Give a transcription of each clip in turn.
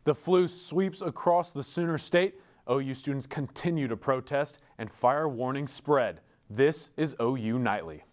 The flu sweeps across the Sooner State. OU students continue to protest and fire warnings spread. This is OU Nightly.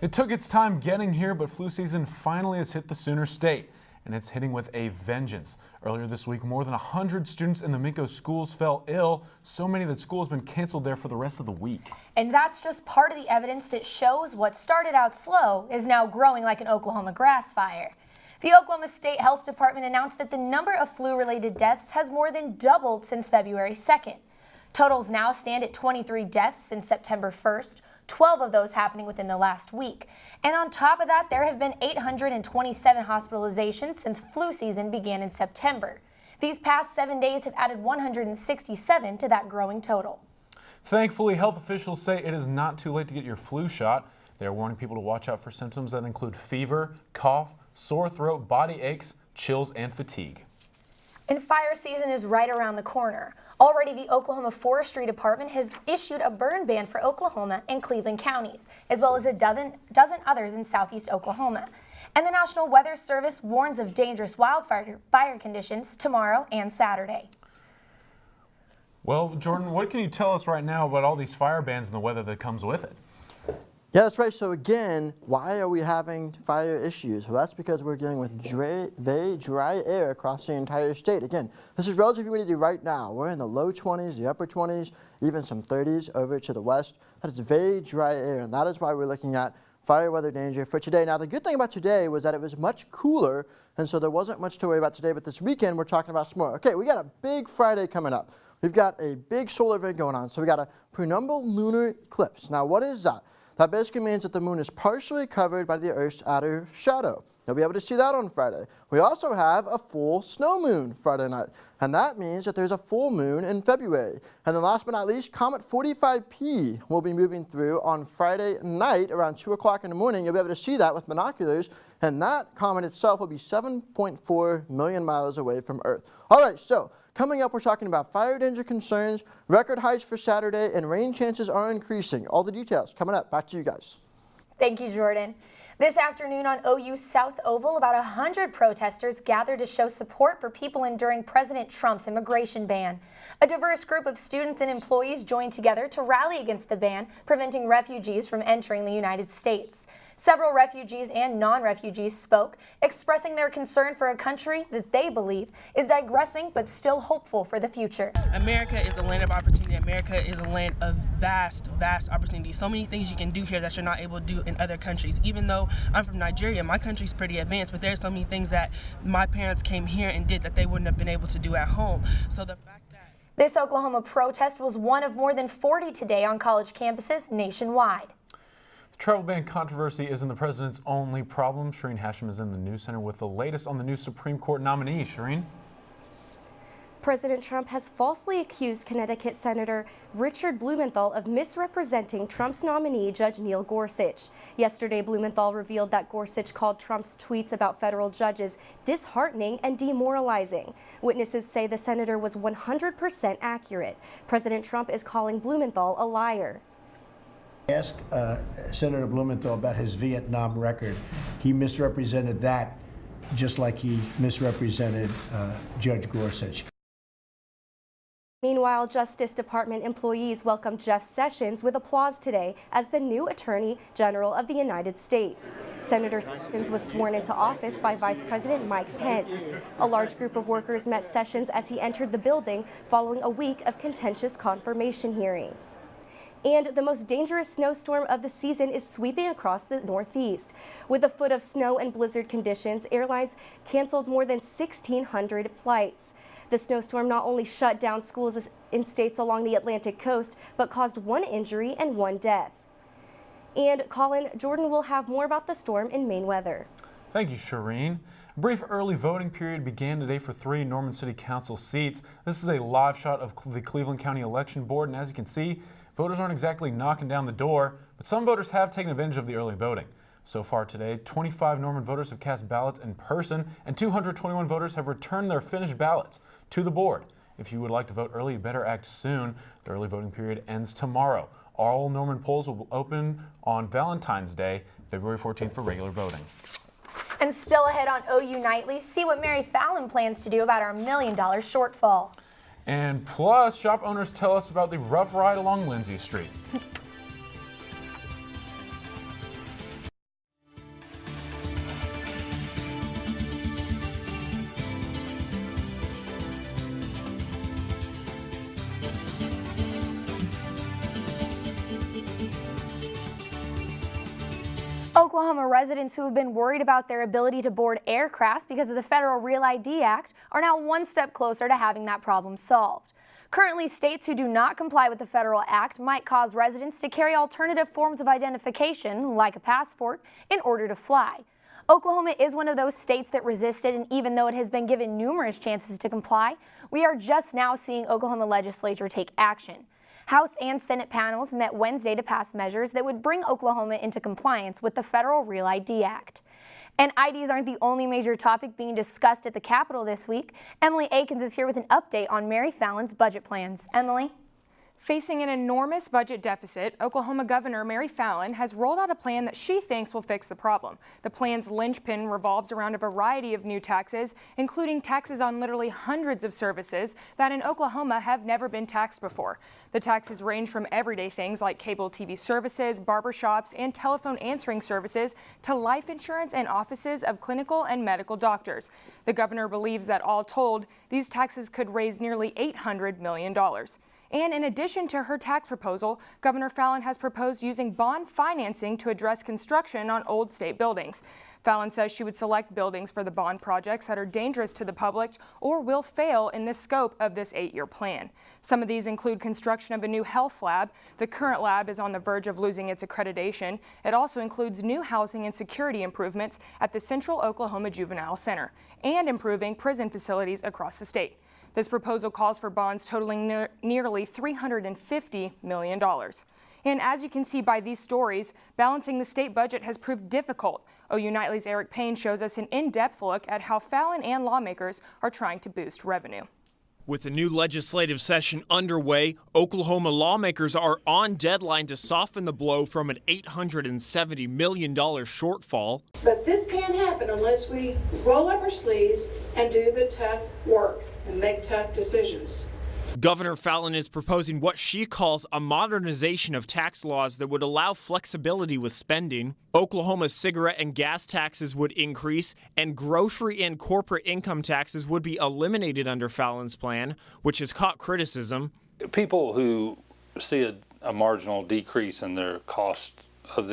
It took its time getting here, but flu season finally has hit the Sooner State, and it's hitting with a vengeance. Earlier this week, more than 100 students in the Minco schools fell ill, so many that school has been canceled there for the rest of the week. And that's just part of the evidence that shows what started out slow is now growing like an Oklahoma grass fire. The Oklahoma State Health Department announced that the number of flu-related deaths has more than doubled since February 2nd. Totals now stand at 23 deaths since September 1st, 12 of those happening within the last week. And on top of that, there have been 827 hospitalizations since flu season began in September. These past 7 days have added 167 to that growing total. Thankfully, health officials say it is not too late to get your flu shot. They are warning people to watch out for symptoms that include fever, cough, sore throat, body aches, chills, and fatigue. And fire season is right around the corner. Already, the Oklahoma Forestry Department has issued a burn ban for Oklahoma and Cleveland counties, as well as a dozen others in southeast Oklahoma. And the National Weather Service warns of dangerous wildfire conditions tomorrow and Saturday. Well, Jordan, what can you tell us right now about all these fire bans and the weather that comes with it? Yeah, that's right. So again, why are we having fire issues? Well, that's because we're dealing with very dry air across the entire state. Again, this is relative humidity right now. We're in the low 20s, the upper 20s, even some 30s over to the west. That is very dry air, and that is why we're looking at fire weather danger for today. Now, the good thing about today was that it was much cooler, and so there wasn't much to worry about today, but this weekend we're talking about some more. Okay, we got a big Friday coming up. We've got a big solar event going on, so we got a penumbral lunar eclipse. Now, what is that? That basically means that the moon is partially covered by the Earth's outer shadow. You'll be able to see that on Friday. We also have a full snow moon Friday night, and that means that there's a full moon in February. And then last but not least, Comet 45P will be moving through on Friday night around 2 o'clock in the morning. You'll be able to see that with binoculars, and that comet itself will be 7.4 million miles away from Earth. All right, so coming up, we're talking about fire danger concerns, record highs for Saturday, and rain chances are increasing. All the details coming up. Back to you guys. Thank you, Jordan. This afternoon on OU South Oval, about 100 protesters gathered to show support for people enduring President Trump's immigration ban. A diverse group of students and employees joined together to rally against the ban, preventing refugees from entering the United States. Several refugees and non-refugees spoke, expressing their concern for a country that they believe is digressing but still hopeful for the future. America is a land of opportunity. America is a land of vast opportunity. So many things you can do here that you're not able to do in other countries. Even though I'm from Nigeria, my country's pretty advanced, but there's so many things that my parents came here and did that they wouldn't have been able to do at home. So the fact that this Oklahoma protest was one of more than 40 today on college campuses nationwide. Travel ban controversy isn't the president's only problem. Shireen Hashem is in the News Center with the latest on the new Supreme Court nominee. Shireen? President Trump has falsely accused Connecticut Senator Richard Blumenthal of misrepresenting Trump's nominee, Judge Neil Gorsuch. Yesterday, Blumenthal revealed that Gorsuch called Trump's tweets about federal judges disheartening and demoralizing. Witnesses say the senator was 100% accurate. President Trump is calling Blumenthal a liar. Ask Senator Blumenthal about his Vietnam record. He misrepresented that just like he misrepresented Judge Gorsuch. Meanwhile, Justice Department employees welcomed Jeff Sessions with applause today as the new Attorney General of the United States. Senator Sessions was sworn into office by Vice President Mike Pence. A large group of workers met Sessions as he entered the building following a week of contentious confirmation hearings. And the most dangerous snowstorm of the season is sweeping across the Northeast. With a foot of snow and blizzard conditions, airlines canceled more than 1,600 flights. The snowstorm not only shut down schools in states along the Atlantic coast, but caused 1 injury and 1 death. And Colin, Jordan will have more about the storm in Maine weather. Thank you, Shireen. A brief early voting period began today for 3 Norman City Council seats. This is a live shot of the Cleveland County Election Board, and as you can see, voters aren't exactly knocking down the door, but some voters have taken advantage of the early voting. So far today, 25 Norman voters have cast ballots in person, and 221 voters have returned their finished ballots to the board. If you would like to vote early, you better act soon. The early voting period ends tomorrow. All Norman polls will open on Valentine's Day, February 14th, for regular voting. And still ahead on OU Nightly, see what Mary Fallon plans to do about our $1 million shortfall. And plus, shop owners tell us about the rough ride along Lindsay Street. Oklahoma residents who have been worried about their ability to board aircrafts because of the federal Real ID Act are now one step closer to having that problem solved. Currently, states who do not comply with the federal act might cause residents to carry alternative forms of identification, like a passport, in order to fly. Oklahoma is one of those states that resisted, and even though it has been given numerous chances to comply, we are just now seeing Oklahoma legislature take action. House and Senate panels met Wednesday to pass measures that would bring Oklahoma into compliance with the federal Real ID Act. And IDs aren't the only major topic being discussed at the Capitol this week. Emily Akins is here with an update on Mary Fallon's budget plans. Emily? Facing an enormous budget deficit, Oklahoma Governor Mary Fallon has rolled out a plan that she thinks will fix the problem. The plan's linchpin revolves around a variety of new taxes, including taxes on literally hundreds of services that in Oklahoma have never been taxed before. The taxes range from everyday things like cable TV services, barbershops, and telephone answering services to life insurance and offices of clinical and medical doctors. The governor believes that all told, these taxes could raise nearly $800 million. And in addition to her tax proposal, Governor Fallon has proposed using bond financing to address construction on old state buildings. Fallon says she would select buildings for the bond projects that are dangerous to the public or will fail in the scope of this 8-year plan. Some of these include construction of a new health lab. The current lab is on the verge of losing its accreditation. It also includes new housing and security improvements at the Central Oklahoma Juvenile Center and improving prison facilities across the state. This proposal calls for bonds totaling nearly $350 million. And as you can see by these stories, balancing the state budget has proved difficult. OU Nightly's Eric Payne shows us an in-depth look at how Fallon and lawmakers are trying to boost revenue. With the new legislative session underway, Oklahoma lawmakers are on deadline to soften the blow from an $870 million shortfall. But this can't happen unless we roll up our sleeves and do the tough work and make tough decisions. Governor Fallon is proposing what she calls a modernization of tax laws that would allow flexibility with spending. Oklahoma's cigarette and gas taxes would increase, and grocery and corporate income taxes would be eliminated under Fallon's plan, which has caught criticism. People who see a marginal decrease in their cost of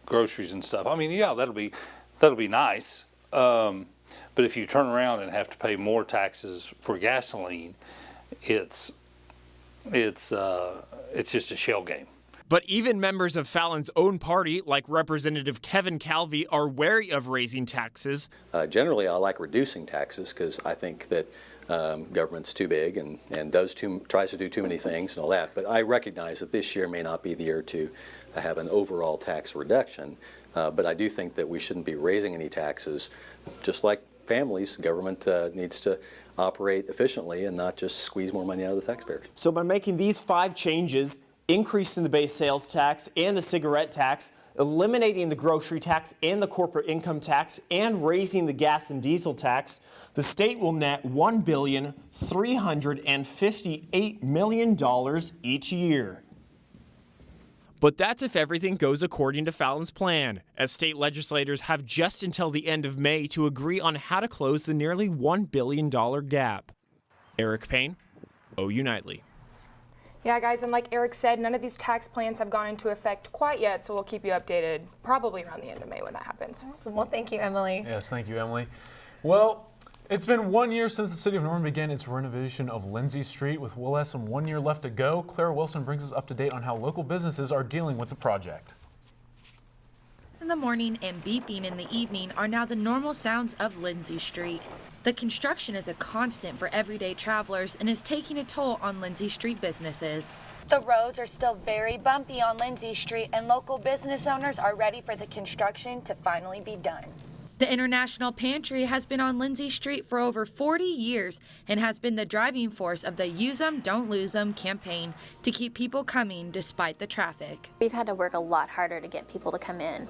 groceries and stuff, I mean, yeah, that'll be nice. But if you turn around and have to pay more taxes for gasoline, it's just a shell game. But even members of Fallon's own party, like Representative Kevin Calvi, are wary of raising taxes. Generally, I like reducing taxes because I think that government's too big and tries to do too many things and all that. But I recognize that this year may not be the year to have an overall tax reduction. But I do think that we shouldn't be raising any taxes. Just like families, government needs to operate efficiently and not just squeeze more money out of the taxpayers. So by making these 5 changes, increasing the base sales tax and the cigarette tax, eliminating the grocery tax and the corporate income tax, and raising the gas and diesel tax, the state will net $1,358 million each year. But that's if everything goes according to Fallon's plan, as state legislators have just until the end of May to agree on how to close the nearly $1 billion gap. Eric Payne, OU Nightly. Yeah, guys, and like Eric said, none of these tax plans have gone into effect quite yet, so we'll keep you updated probably around the end of May when that happens. Awesome. Well, thank you, Emily. Yes, thank you, Emily. Well, it's been 1 year since the city of Norman began its renovation of Lindsay Street. With less than 1 year left to go, Clara Wilson brings us up to date on how local businesses are dealing with the project. In the morning and beeping in the evening are now the normal sounds of Lindsay Street. The construction is a constant for everyday travelers and is taking a toll on Lindsay Street businesses. The roads are still very bumpy on Lindsay Street, and local business owners are ready for the construction to finally be done. The International Pantry has been on Lindsay Street for over 40 years and has been the driving force of the Use 'em, Don't Lose 'em campaign to keep people coming despite the traffic. We've had to work a lot harder to get people to come in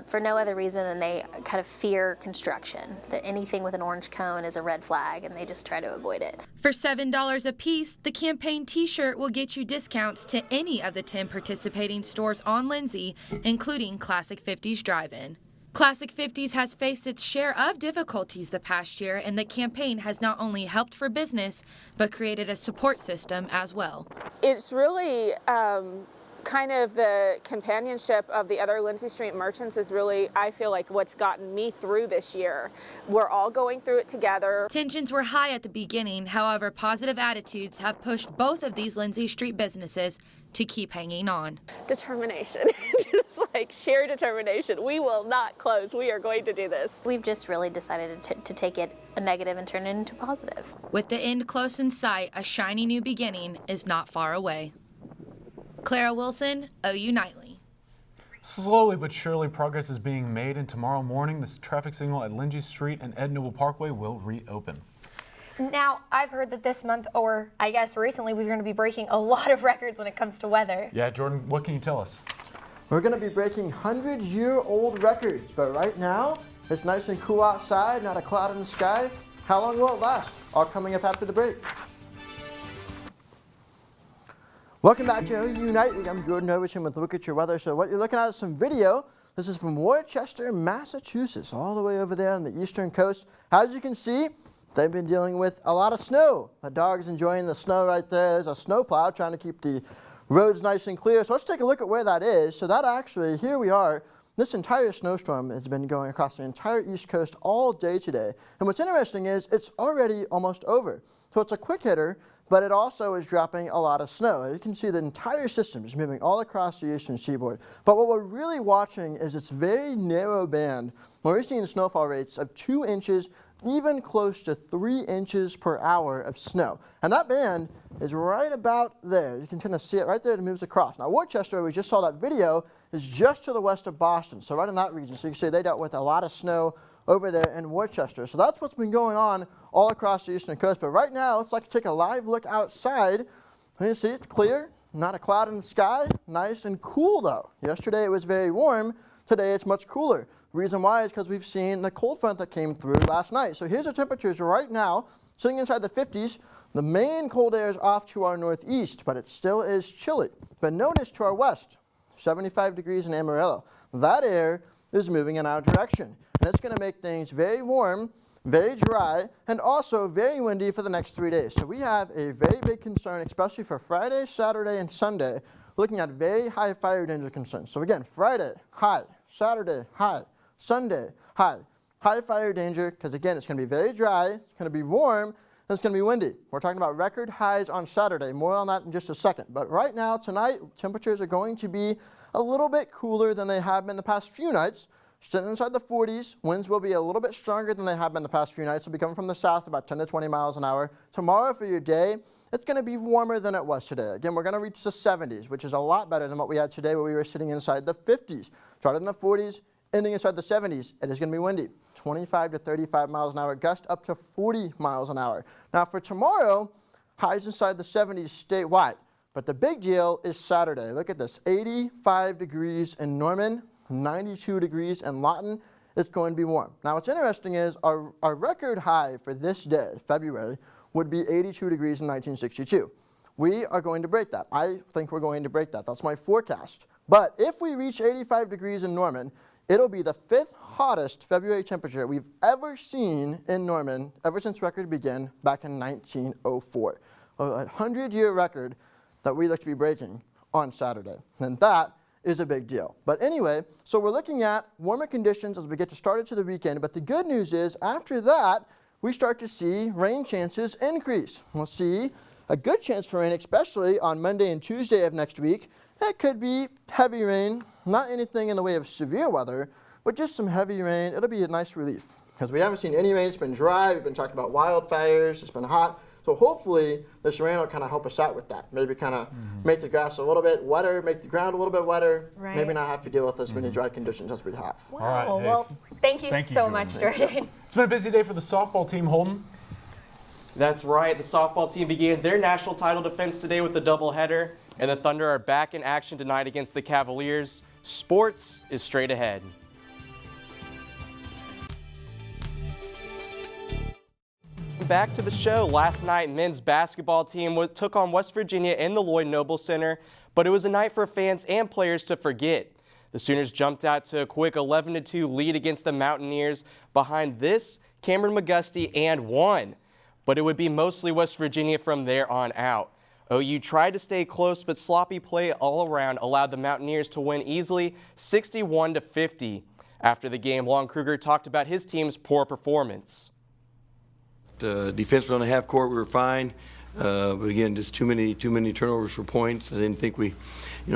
for no other reason than they kind of fear construction. That anything with an orange cone is a red flag and they just try to avoid it. For $7 a piece, the campaign t-shirt will get you discounts to any of the 10 participating stores on Lindsay, including Classic 50s Drive-In. Classic 50s has faced its share of difficulties the past year, and the campaign has not only helped for business, but created a support system as well. It's really kind of the companionship of the other Lindsay Street merchants is really, I feel like, what's gotten me through this year. We're all going through it together. Tensions were high at the beginning, however, positive attitudes have pushed both of these Lindsay Street businesses to keep hanging on. Determination, just like sheer determination. We will not close. We are going to do this. We've just really decided to take it a negative and turn it into positive. With the end close in sight, a shiny new beginning is not far away. Clara Wilson, OU Nightly. Slowly but surely, progress is being made, and tomorrow morning, this traffic signal at Lindsay Street and Ed Noble Parkway will reopen. Now, I've heard that this month, or I guess recently, we're going to be breaking a lot of records when it comes to weather. Yeah, Jordan, what can you tell us? We're going to be breaking 100-year-old records, but right now, it's nice and cool outside, not a cloud in the sky. How long will it last? All coming up after the break. Welcome back to OU Nightly. I'm Jordan Overton with Look at Your Weather. So what you're looking at is some video. This is from Worcester, Massachusetts, all the way over there on the eastern coast. As you can see, they've been dealing with a lot of snow. The dog's enjoying the snow right there. There's a snowplow trying to keep the roads nice and clear. So let's take a look at where that is. So that actually, here we are. This entire snowstorm has been going across the entire east coast all day today. And what's interesting is it's already almost over. So it's a quick hitter, but it also is dropping a lot of snow. You can see the entire system is moving all across the eastern seaboard. But what we're really watching is this very narrow band where we're seeing snowfall rates of 2 inches, even close to 3 inches per hour of snow. And that band is right about there. You can kind of see it right there. It moves across. Now, Worcester, we just saw that video, is just to the west of Boston, so right in that region. So you can see they dealt with a lot of snow over there in Worcester. So that's what's been going on all across the eastern coast. But right now, let's take a live look outside. You can see it's clear, not a cloud in the sky, nice and cool though. Yesterday it was very warm, today it's much cooler. The reason why is because we've seen the cold front that came through last night. So here's the temperatures right now, sitting inside the 50s. The main cold air is off to our northeast, but it still is chilly. But notice to our west, 75 degrees in Amarillo. That air is moving in our direction. And it's going to make things very warm, very dry, and also very windy for the next 3 days. So we have a very big concern, especially for Friday, Saturday, and Sunday, looking at very high fire danger concerns. So again, Friday, high. Saturday, high. Sunday, high. High fire danger, because again, it's going to be very dry, it's going to be warm, and it's going to be windy. We're talking about record highs on Saturday. More on that in just a second. But right now, tonight, temperatures are going to be a little bit cooler than they have been the past few nights. Sitting inside the 40s, winds will be a little bit stronger than they have been the past few nights. They'll be coming from the south about 10 to 20 miles an hour. Tomorrow for your day, it's going to be warmer than it was today. Again, we're going to reach the 70s, which is a lot better than what we had today where we were sitting inside the 50s. Started in the 40s, ending inside the 70s. It is going to be windy, 25 to 35 miles an hour, gust up to 40 miles an hour. Now for tomorrow, highs inside the 70s statewide. But the big deal is Saturday. Look at this, 85 degrees in Norman, 92 degrees in Lawton. It's going to be warm. Now what's interesting is our record high for this day, February, would be 82 degrees in 1962. We are going to break that. I think we're going to break that. That's my forecast. But if we reach 85 degrees in Norman, it'll be the 5th hottest February temperature we've ever seen in Norman ever since record began back in 1904. A 100-year record that we look to be breaking on Saturday. And that is a big deal. But anyway, so we're looking at warmer conditions as we get started to the weekend. But the good news is after that, we start to see rain chances increase. We'll see a good chance for rain, especially on Monday and Tuesday of next week. It could be heavy rain, not anything in the way of severe weather, but just some heavy rain. It'll be a nice relief. because we haven't seen any rain. It's been dry. We've been talking about wildfires. It's been hot. So hopefully this rain will kind of help us out with that. Maybe kind of make the grass a little bit wetter, make the ground a little bit wetter. Right. Maybe not have to deal with as many dry conditions as we have. Wow. All right, hey, Well, thank you so much, Jordan. It's been a busy day for the softball team, Holden. That's right. The softball team began their national title defense today with a doubleheader, and the Thunder are back in action tonight against the Cavaliers. Sports is straight ahead. Back to the show. Last night, men's basketball team took on West Virginia in the Lloyd Noble Center, but it was a night for fans and players to forget. The Sooners jumped out to a quick 11-2 lead against the Mountaineers. Behind this, Cameron McGusty and won. But it would be mostly West Virginia from there on out. OU tried to stay close, but sloppy play all around allowed the Mountaineers to win easily 61-50. After the game, Lon Kruger talked about his team's poor performance. Defensively on the half court, we were fine, but again, just too many turnovers for points. I didn't think we,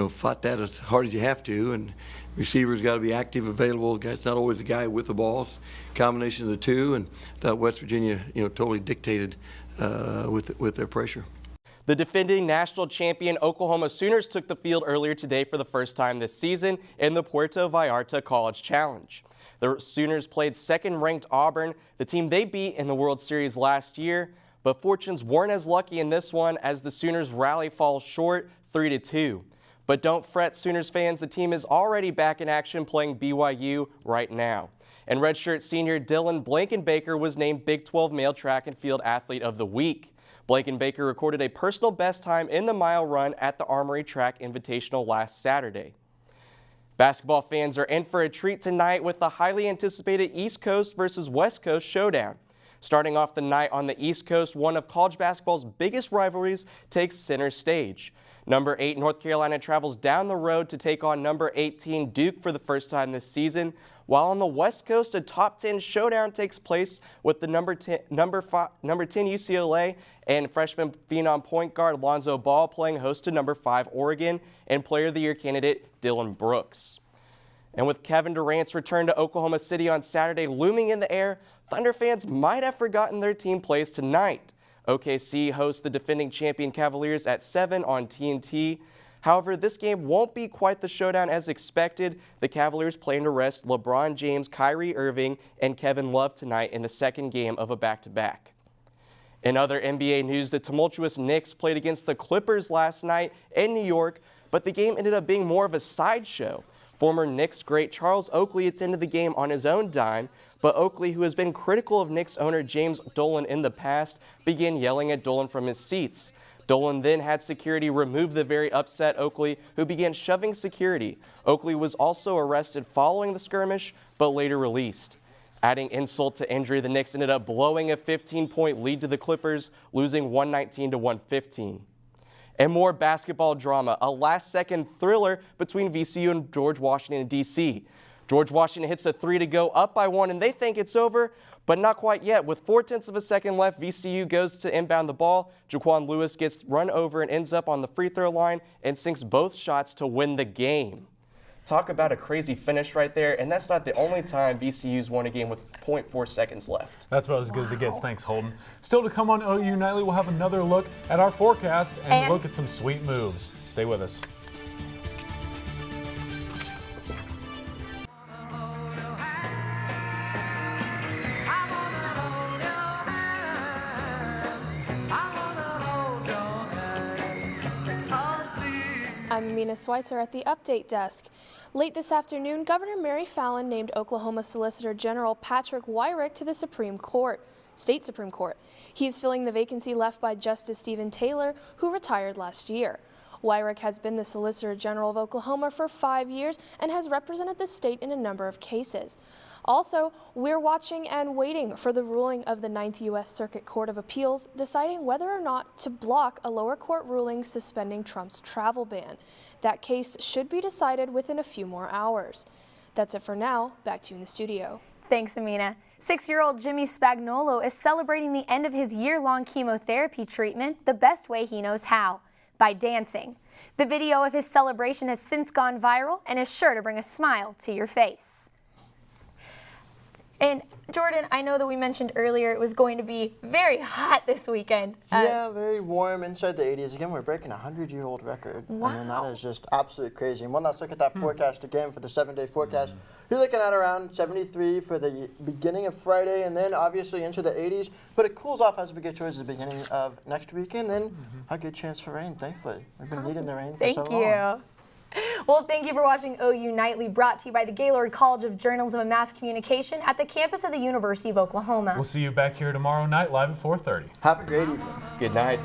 fought that as hard as you have to. And receivers got to be active, available. It's not always the guy with the balls. Combination of the two, and I thought West Virginia, totally dictated with their pressure. The defending national champion Oklahoma Sooners took the field earlier today for the first time this season in the Puerto Vallarta College Challenge. The Sooners played second-ranked Auburn, the team they beat in the World Series last year, but fortunes weren't as lucky in this one as the Sooners' rally falls short 3-2. But don't fret, Sooners fans, the team is already back in action playing BYU right now. And redshirt senior Dylan Blankenbaker was named Big 12 Male Track and Field Athlete of the Week. Blankenbaker recorded a personal best time in the mile run at the Armory Track Invitational last Saturday. Basketball fans are in for a treat tonight with the highly anticipated East Coast versus West Coast showdown. Starting off the night on the East Coast, one of college basketball's biggest rivalries takes center stage. Number 8 North Carolina travels down the road to take on number 18 Duke for the first time this season, while on the West Coast a top 10 showdown takes place with the number 10 UCLA and freshman phenom point guard Lonzo Ball playing host to number 5 Oregon and Player of the Year candidate Dylan Brooks. And with Kevin Durant's return to Oklahoma City on Saturday looming in the air, Thunder fans might have forgotten their team plays tonight. OKC hosts the defending champion Cavaliers at 7 on TNT. However, this game won't be quite the showdown as expected. The Cavaliers plan to rest LeBron James, Kyrie Irving, and Kevin Love tonight in the second game of a back-to-back. In other NBA news, the tumultuous Knicks played against the Clippers last night in New York, but the game ended up being more of a sideshow. Former Knicks great Charles Oakley attended the game on his own dime, but Oakley, who has been critical of Knicks owner James Dolan in the past, began yelling at Dolan from his seats. Dolan then had security remove the very upset Oakley, who began shoving security. Oakley was also arrested following the skirmish, but later released. Adding insult to injury, the Knicks ended up blowing a 15-point lead to the Clippers, losing 119-115. And more basketball drama, a last-second thriller between VCU and George Washington in D.C. George Washington hits a 3 to go up by 1, and they think it's over, but not quite yet. With 0.4 of a second left, VCU goes to inbound the ball. Jaquan Lewis gets run over and ends up on the free throw line and sinks both shots to win the game. Talk about a crazy finish right there, and that's not the only time VCU's won a game with 0.4 seconds left. That's about as good as it gets. Thanks, Holden. Still to come on OU Nightly, we'll have another look at our forecast and look at some sweet moves. Stay with us. I'm Mina Schweitzer at the Update Desk. Late this afternoon, Governor Mary Fallin named Oklahoma Solicitor General Patrick Wyrick to the State Supreme Court. He's filling the vacancy left by Justice Stephen Taylor, who retired last year. Wyrick has been the Solicitor General of Oklahoma for 5 years and has represented the state in a number of cases. Also, we're watching and waiting for the ruling of the 9th U.S. Circuit Court of Appeals deciding whether or not to block a lower court ruling suspending Trump's travel ban. That case should be decided within a few more hours. That's it for now. Back to you in the studio. Thanks, Amina. 6-year-old Jimmy Spagnolo is celebrating the end of his year-long chemotherapy treatment the best way he knows how, by dancing. The video of his celebration has since gone viral and is sure to bring a smile to your face. And Jordan, I know that we mentioned earlier it was going to be very hot this weekend. Yeah, very warm, inside the 80s. Again, we're breaking a 100-year-old record. Wow. I mean, that is just absolutely crazy. And let's look at that forecast again for the 7-day forecast. You're looking at around 73 for the beginning of Friday, and then obviously into the 80s. But it cools off as we get towards the beginning of next weekend. Then a good chance for rain, thankfully. We've been needing the rain for so long. Thank you. Well, thank you for watching OU Nightly, brought to you by the Gaylord College of Journalism and Mass Communication at the campus of the University of Oklahoma. We'll see you back here tomorrow night live at 4:30. Have a great evening. Good night.